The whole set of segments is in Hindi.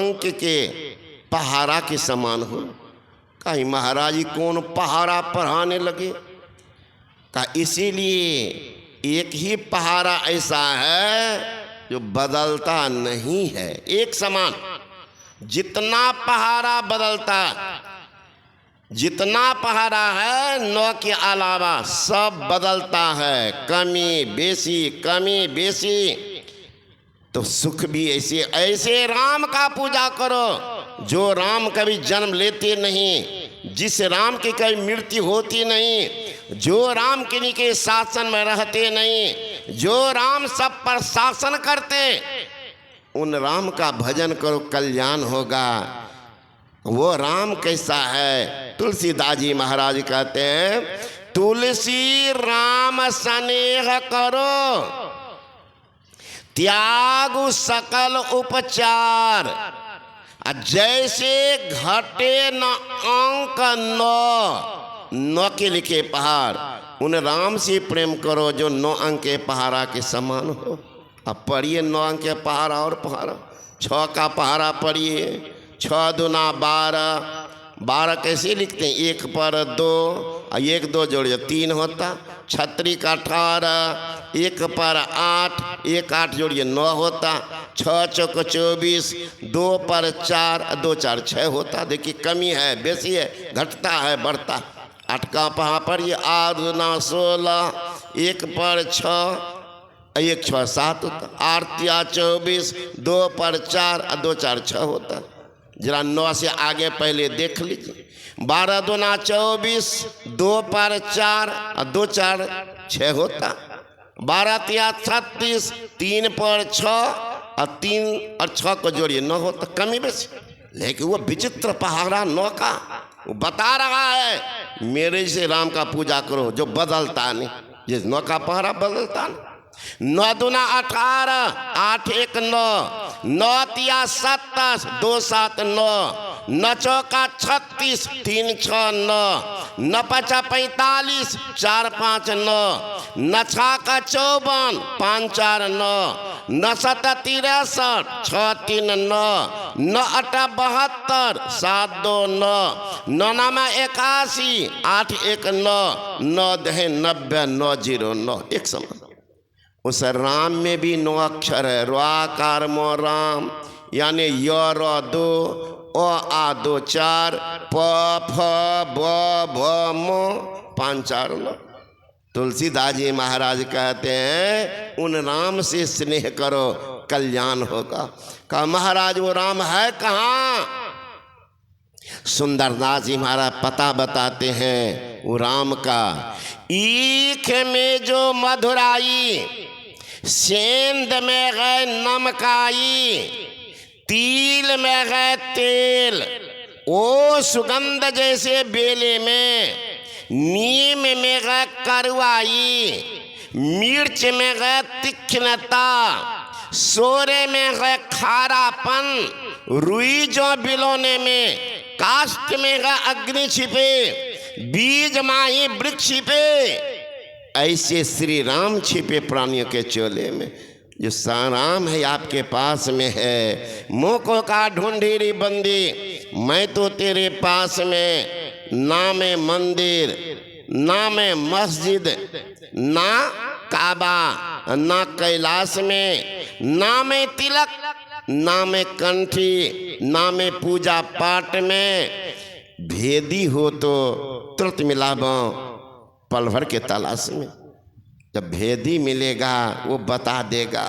अंक के पहाड़ा के समान हो। कहीं महाराज जी कौन पहाड़ा पढ़ाने लगे? कहा इसीलिए एक ही पहाड़ा ऐसा है जो बदलता नहीं है, एक समान। जितना पहाड़ा बदलता, जितना पहाड़ा है नौ के अलावा सब बदलता है, कमी बेसी। तो सुख भी ऐसे ऐसे राम का पूजा करो जो राम कभी जन्म लेते नहीं, जिस राम की कभी मृत्यु होती नहीं, जो राम किन्हीं के शासन में रहते नहीं, जो राम सब पर शासन करते, उन राम का भजन करो, कल्याण होगा। वो राम कैसा है? तुलसीदास जी महाराज कहते हैं, तुलसी राम स्नेह करो, त्यागु सकल उपचार, जैसे घटे न अंक नौ के लिखे पहाड़। उन राम से प्रेम करो जो 9 अंक के पहाड़ा के समान हो। अब पढ़िए 9 अंक के पहाड़ा और पहाड़ा। 6 का पहाड़ा पढ़िए, 6 दूना 12, 12 कैसे लिखते हैं? 1 पर 2, 1 2 जोड़िए 3 होता। छत्री का 18, 1 पर 8, 1 8 जोड़िए 9 होता। 6 चौक 24, 2 पर 4, 2 4 6 होता। देखिए कमी है बेसी है, घटता है बढ़ता। 8 का पहाड़ पर ये 8 दूना 16, 1 पर 6, 1 6 7 होता। 8 या 24, 2 पर 4, 2 4 6 होता। जरा 9 से आगे पहले देख लीजिए। 12 दूना 24, 2 पर 4, 2 4 6 होता। 12 तिया 36, 3 पर 6, 3 और 6 को जोड़िए 9 होता। कमी बेसी, लेकिन वो विचित्र पहाड़ा 9 का वो बता रहा है मेरे से राम का पूजा करो जो बदलता नहीं। जिस 9 का पहाड़ा बदलता नहीं। 9 दूना 18, 8 1 9, 9 तिया 27, 2 7 9, 9 चौका 36, 3 6 9, 9 5 45, 4 5 9, 9 6 का 54, 5 4 9, 9 7 63, 6 3 9, 9 8 72, 7 2 9, 9 9 81, 8 1 9, 9 10 90, 9 0 9 एक समान। उस राम में भी 9 अक्षर है। र्वाकार मो राम, यानी य र 2, अ आ 2 4, प फ ब भ म 5 4 9। तुलसीदास जी महाराज कहते हैं उन राम से स्नेह करो, कल्याण होगा। कहा महाराज वो राम है कहाँ? सुंदरदास जी महाराज पता बताते हैं वो राम का। ईख में जो मधुराई, सेंध में गए नमकाई, तिल में गए तेल, ओ सुगंध जैसे बेले में, नीम में गए करुआई, मिर्च में गए तीक्ष्णता, सोरे में गए खारापन, रुई जो बिलोने में, काष्ठ में गए अग्नि छिपे, बीज माही वृक्ष छिपे, ऐसे श्री राम छिपे प्राणियों के चोले में। जो राम है आपके पास में है। मोको का ढूंढी बंदी, मैं तो तेरे पास में, ना में मंदिर, ना में मस्जिद, ना काबा, ना कैलाश में, ना में तिलक, ना में कंठी, ना में पूजा पाठ में। भेदी हो तो तुरंत मिलाबो पल भर के तलाश में। जब भेदी मिलेगा वो बता देगा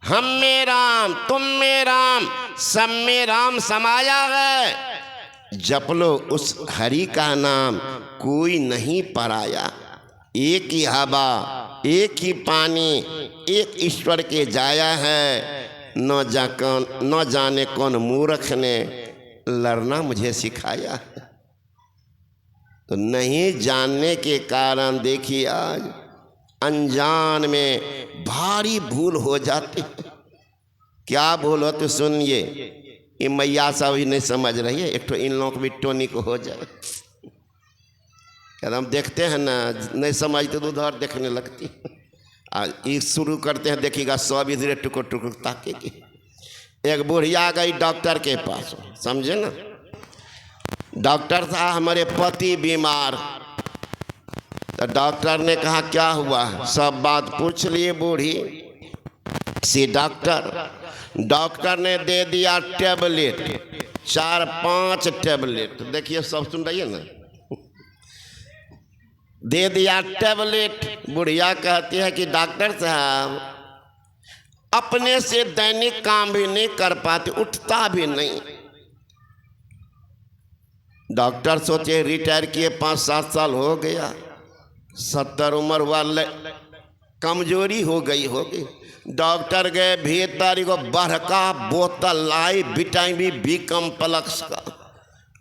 हम में राम, तुम में राम, सब में राम समाया है। जप लो उस हरि का नाम, कोई नहीं पराया। एक ही हवा, एक ही पानी, एक ईश्वर के जाया है। न जाने कौन मूर्ख ने लड़ना मुझे सिखाया। तो नहीं जानने के कारण देखिए आज अनजान में भारी भूल हो जाती। क्या भूल हो तो सुनिए। ये मैया साहब ही नहीं समझ रही है, एक तो इन लोगों को भी टोनी को हो जाए। हम देखते हैं ना, नहीं समझते तो उधर देखने लगती। आज ये शुरू करते हैं, देखिएगा सब इधरे टुकुर टुकुर ताकेगी। एक बुढ़िया गई डॉक्टर के पास, समझे ना, डॉक्टर साहब हमारे पति बीमार। तो डॉक्टर ने कहा क्या हुआ, सब बात पूछ लिए बूढ़ी सी। डॉक्टर ने दे दिया टेबलेट, 4-5 टेबलेट, देखिए सब सुन रही है ना, दे दिया टेबलेट। बुढ़िया कहती है कि डॉक्टर साहब अपने से दैनिक काम भी नहीं कर पाते, उठता भी नहीं। डॉक्टर सोचे रिटायर किए 5-7 साल हो गया, 70 उम्र हुआ, कमजोरी हो गई होगी। डॉक्टर गए भीतर, एगो बड़का बोतल लाई विटामिन बी कम्प्लेक्स का,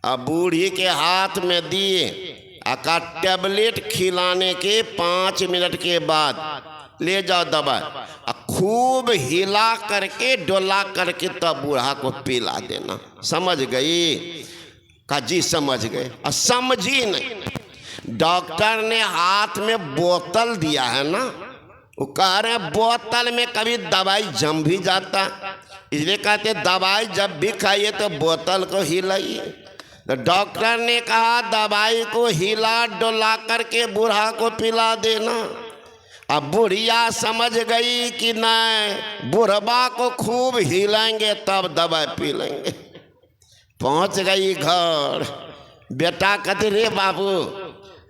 अब बूढ़ी के हाथ में दिए। का टेबलेट खिलाने के 5 मिनट के बाद ले जाओ दवाई, खूब हिला करके डोला करके तब बूढ़ा को पिला देना। समझ गई? का जी समझ गए। और समझी नहीं, डॉक्टर ने हाथ में बोतल दिया है ना, वो कह रहे हैं बोतल में कभी दवाई जम भी जाता, इसलिए कहते दवाई जब भी खाइए तो बोतल को हिलाइए। तो डॉक्टर ने कहा दवाई को हिला डोला करके बूढ़ा को पिला देना। अब बुढ़िया समझ गई कि नहीं, बुढ़बा को खूब हिलाएंगे तब दवाई पी लेंगे। पहुंच गई घर, बेटा कहते रे बाबू,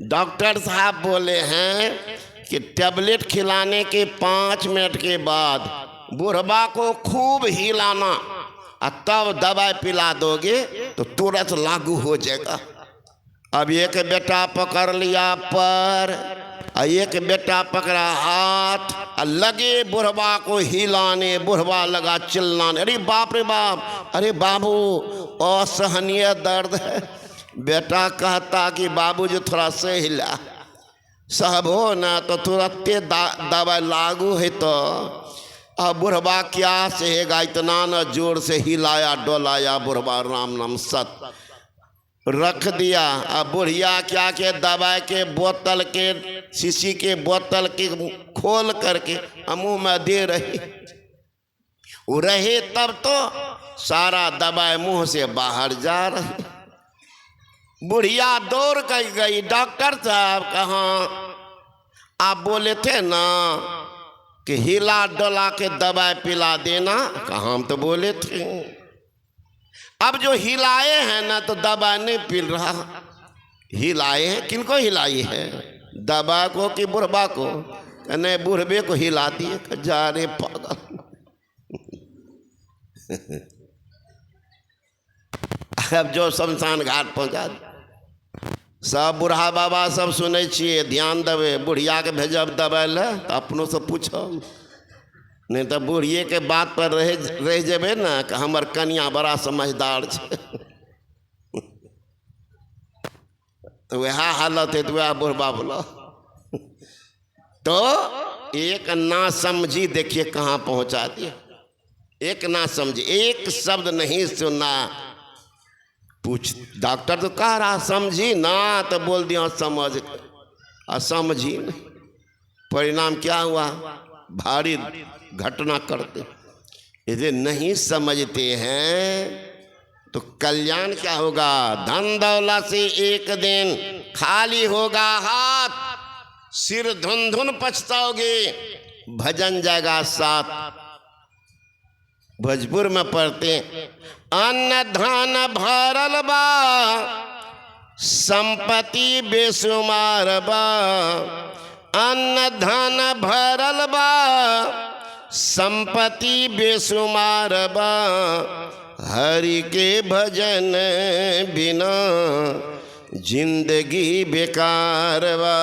डॉक्टर साहब बोले हैं कि टेबलेट खिलाने के 5 मिनट के बाद बुढ़बा को खूब हिलाना और तब दवाई पिला दोगे तो तुरंत लागू हो जाएगा। अब एक बेटा पकड़ लिया पर, एक बेटा पकड़ा हाथ, और लगे बुढ़बा को हिलाने। बुढ़बा लगा चिल्लाने, अरे बाप रे बाप, अरे बाबू असहनीय दर्द है। बेटा कहता कि बाबूजी थोड़ा से हिला, सब हो ना तो तुरंत दवाई लागू है। तो अब बुढ़बा क्या सहेगा, इतना न जोर से हिलाया डोलाया, बुढ़बा राम नाम सत रख दिया। अब बुढ़िया क्या के दवाई के बोतल के शीशी के बोतल के खोल करके मुंह में दे रही, वो रहे तब तो सारा दवाई मुंह से बाहर जा रही। बुढ़िया दौड़ कर गई, डॉक्टर साहब कहाँ, आप बोले थे ना कि हिला डोला के दवाई पिला देना, कहाँ हम तो बोले थे। अब जो हिलाए हैं ना तो दवा नहीं पिल रहा। हिलाए हैं, किनको हिलाई है, दवा को कि बुढ़बा को? नहीं, बुढ़बे को हिला दिए। जा रे पागल। अब जो शमशान घाट पहुंचा, सब बूढ़ा बाबा सब सुने छिए, ध्यान देवे। बुढ़िया के भेजब दवाई ले तो अपनों से पूछो, नहीं तो बुढ़िए के बात पर रह जेबे ना कि हमर कन्या बड़ा समझदार छे। तो वह हालत है, तो वह बुढ़बा बोला। तो एक ना समझी देखिए कहाँ पहुंचा दिया। एक ना समझी, एक शब्द नहीं सुना। पूछ, डॉक्टर तो कह रहा समझी ना, तो बोल दिया समझ, असमझी नहीं। परिणाम क्या हुआ, भारी घटना करते। इसे नहीं समझते हैं तो कल्याण क्या होगा, धन दौलत से एक दिन खाली होगा हाथ, सिर धुन धुन पछताओगे, भजन जाएगा साथ। भोजपुर में पढ़ते, अन्न धन भरल बा, संपत्ति बेसुमार बा। अन्न धन भरल बा, संपत्ति बेसुमार बा। हरि के भजन बिना जिंदगी बेकार बा।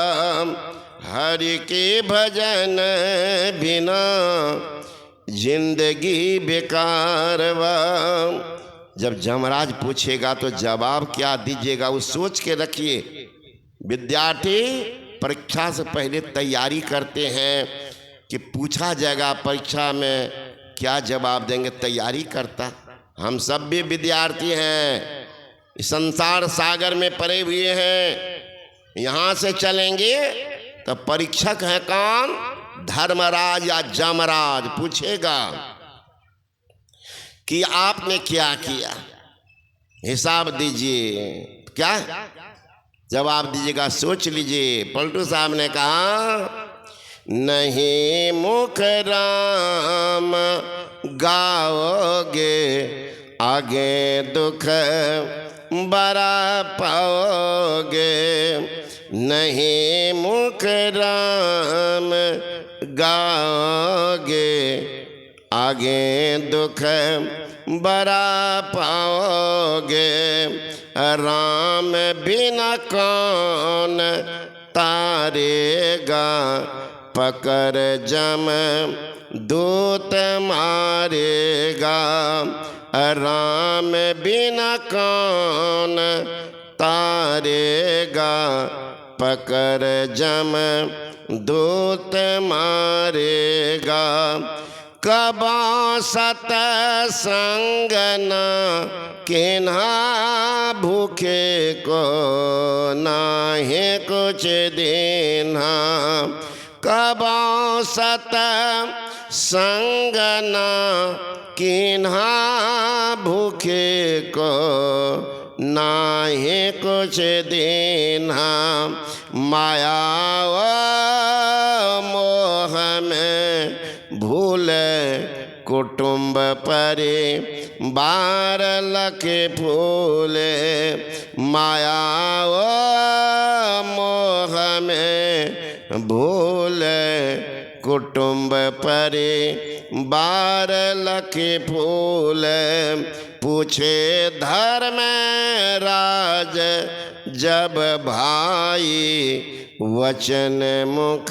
हरि के भजन बिना जिंदगी बेकार बा। जब जमराज पूछेगा तो जवाब क्या दीजिएगा, वो सोच के रखिए। विद्यार्थी परीक्षा से पहले तैयारी करते हैं कि पूछा जाएगा परीक्षा में क्या जवाब देंगे, तैयारी करता। हम सब भी विद्यार्थी हैं, इस संसार सागर में पड़े हुए हैं। यहाँ से चलेंगे तो परीक्षक है कौन, धर्मराज या जमराज पूछेगा कि आपने क्या किया, हिसाब दीजिए। क्या जवाब दीजिएगा, सोच लीजिए। पलटू साहब ने कहा, नहीं मुख राम गाओगे, आगे दुख बड़ा पाओगे। नहीं मुख राम गाओगे, आगे दुख बड़ा पाओगे। राम बिना कौन तारेगा, पकड़ जम दूत मारेगा। राम बिना कौन तारेगा, पकड़ जम दूत मारेगा। कबा सतसंग न किन्हा, भूखे को नाहे कुछ देना। कबा सतसंग न किन्हा, भूखे को नाहे कुछ देना। माया मोह में भूल कुटुंब परे, बार लखे फूले। माया मोह में भूल कुटुंब परे, बार लखे फूल। पूछे धर्म राज जब भाई, वचन मुख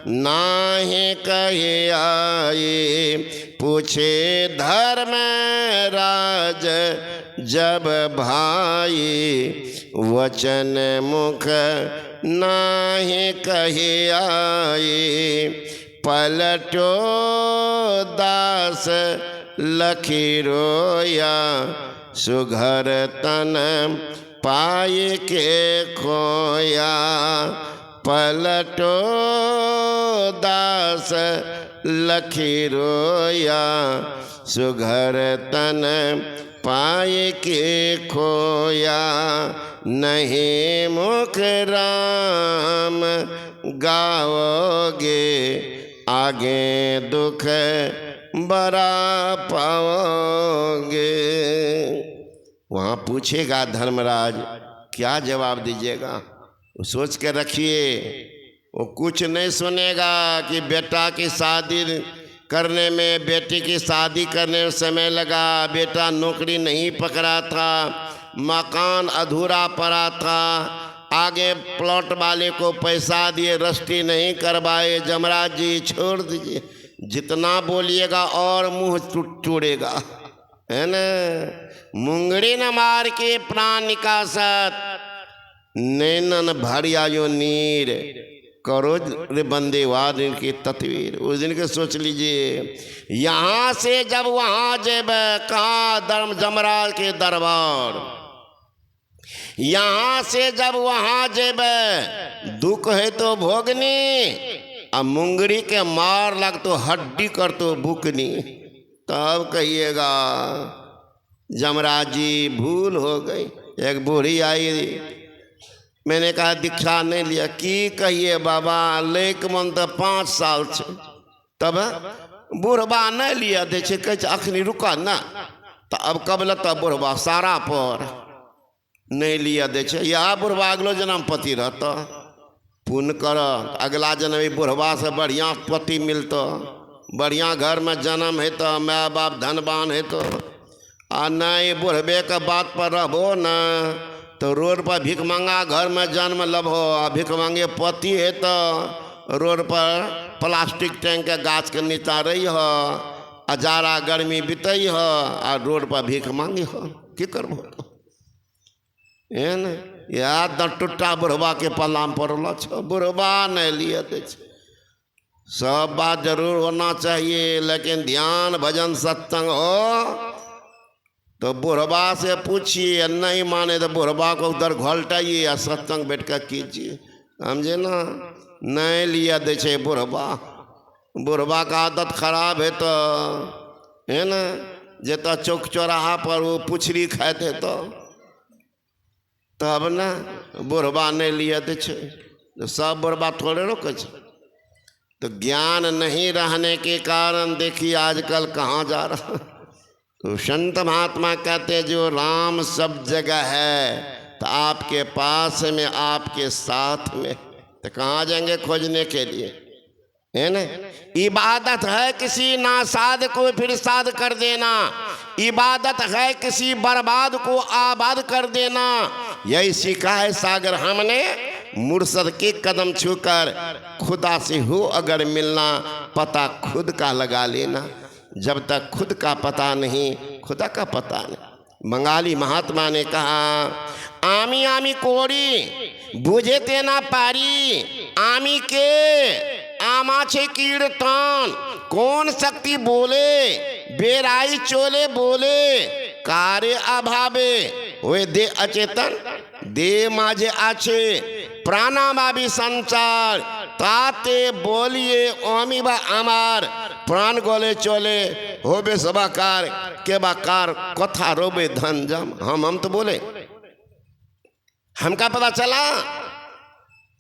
नाहि कहे आई। पूछे धर्म राज जब भाई, वचन मुख नाहि कहे आई। पलटो दास लखी रोया, सुघर तन पाए के खोया। पलटो दास लखी रोया, सुघर तन पाए के खोया। नहीं मुख राम गाओगे, आगे दुख बड़ा पाओगे। वहाँ पूछेगा धर्मराज, क्या जवाब दीजिएगा? वो सोच के रखिए, वो कुछ नहीं सुनेगा कि बेटा की शादी करने में, बेटी की शादी करने में समय लगा, बेटा नौकरी नहीं पकड़ा था, मकान अधूरा पड़ा था, आगे प्लॉट वाले को पैसा दिए, रजिस्ट्री नहीं करवाए। जमराज जी छोड़ दीजिए, जितना बोलिएगा और मुंह टूटेगा, है न। मुंगड़ी न मार के प्राण निकासत, नैनन भरिया जो नीर, करो रे बंदे वाद इनकी तस्वीर। उस दिन के सोच लीजिए, यहाँ से जब वहाँ जब कहा धर्म जमराज के दरबार, यहाँ से जब वहाँ जब दुख है तो भोगनी, अब मुंगरी के मार लग तो हड्डी कर तो भूखनी। तब कहिएगा जमराज जी भूल हो गई। एक बूढ़ी आई, मैंने कहा दीक्षा नहीं लिया। की कहिए बाबा, लेक मन तो 5 साल से, तब बुढ़बा नहीं लिया दे छे, कहे अखनी रुका ना, तो अब कब लता बुढ़बा सारा पर नहीं लिया दे छे। यह बुढ़बा अगलो जन्म पति रहता, पुण्य कर, अगला जन्म बुढ़बा से बढ़िया पति मिलता, बढ़िया घर में जन्म है तो, माँ बाप धनवान है तो। आ नहीं बुढ़बे के बात पर रहो न, तो रोड पर भीख मंगा घर में जन्म लभो, आ भीख मांगे पति है तो रोड पर प्लास्टिक टैंक के गाछ के नीचा रही हो, अजारा गर्मी बीतई हो, आ रोड पर भीख मांगी हो, की करबो? याद न टूटा बुढ़बा के पल्ला में पड़ल छो, बुढ़बा नहीं लिए दे छे। सब बात जरूर होना चाहिए, लेकिन ध्यान भजन सत्संग हो तो बुढ़बा से पूछिए, नहीं माने तो बुढ़बा को उधर घोलटाइए या सत्संग बैठ कर कीजिए, समझे ना। नहीं लिया दे छे बुढ़बा, बुढ़बा का आदत खराब है तो, है ना। जेता चौक चौराहा पर वो पुछरी खाते तो तब ना बुढ़बा नहीं लिया दे छे, तो सब बुढ़बा थोड़े रोके छे। तो ज्ञान नहीं रहने के कारण देखिए आजकल कहाँ जा रहा। तो संत महात्मा कहते जो राम सब जगह है, तो आपके पास में, आपके साथ में, तो कहाँ जाएंगे खोजने के लिए, है ना। इबादत है किसी नासाद को फिर साध कर देना, इबादत है किसी बर्बाद को आबाद कर देना। यही सीखा है सागर हमने मुर्शद के कदम छूकर, खुदा से हो अगर मिलना, पता खुद का लगा लेना। जब तक खुद का पता नहीं, खुदा का पता नहीं। बंगाली महात्मा ने कहा आमी आमी कोड़ी बुझे तेना पारी, आमी के आमा छे कीर्तन, कौन शक्ति बोले बेराई चोले बोले, कार्य अभावे वे दे अचेतन दे माझे आछे, प्राणामाबी संचार ताते बोलिए ओमी बा आमार, प्राण गोले चोले होबे सबाकार के बाकार कथा रोबे धन जम। हम तो बोले, हमका पता चला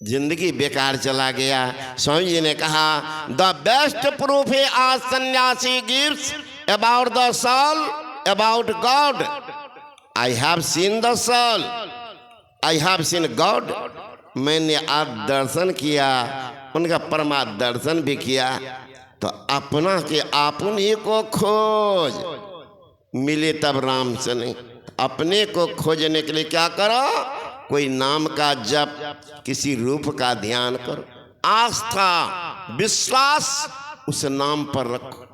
जिंदगी बेकार चला गया। स्वामी जी ने कहा द बेस्ट प्रूफ है आज सन्यासी gives about the soul about God. I have seen the soul, I have seen God. मैंने आज दर्शन किया, उनका परमा दर्शन भी किया। तो अपना के अपने को खोज, मिले तब राम से नहीं। अपने को खोजने के लिए क्या करो, कोई नाम का जप, किसी रूप का ध्यान करो, आस्था विश्वास उस नाम पर रखो।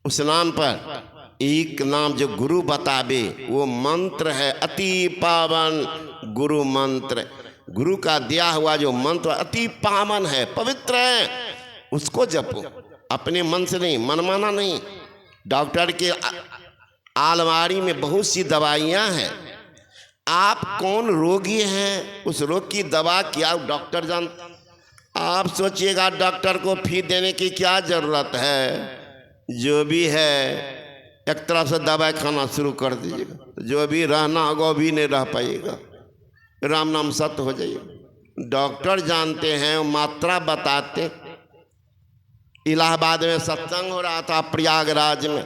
उस नाम पर एक नाम जो गुरु बतावे वो मंत्र है, अति पावन गुरु मंत्र। गुरु का दिया हुआ जो मंत्र अति पावन है, पवित्र है, उसको जपो। अपने मन से नहीं, मनमाना नहीं। डॉक्टर के अलमारी में बहुत सी दवाइयाँ हैं, आप कौन रोगी हैं, उस रोग की दवा क्या डॉक्टर जानता। आप सोचिएगा डॉक्टर को फी देने की क्या जरूरत है। जो भी है एक तरफ से दवाई खाना शुरू कर दीजिएगा, जो भी रहना होगा वो भी नहीं रह पाइएगा, राम नाम सत्य हो जाइए। डॉक्टर जानते हैं, मात्रा बताते। इलाहाबाद में सत्संग हो रहा था, प्रयागराज में।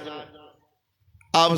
अब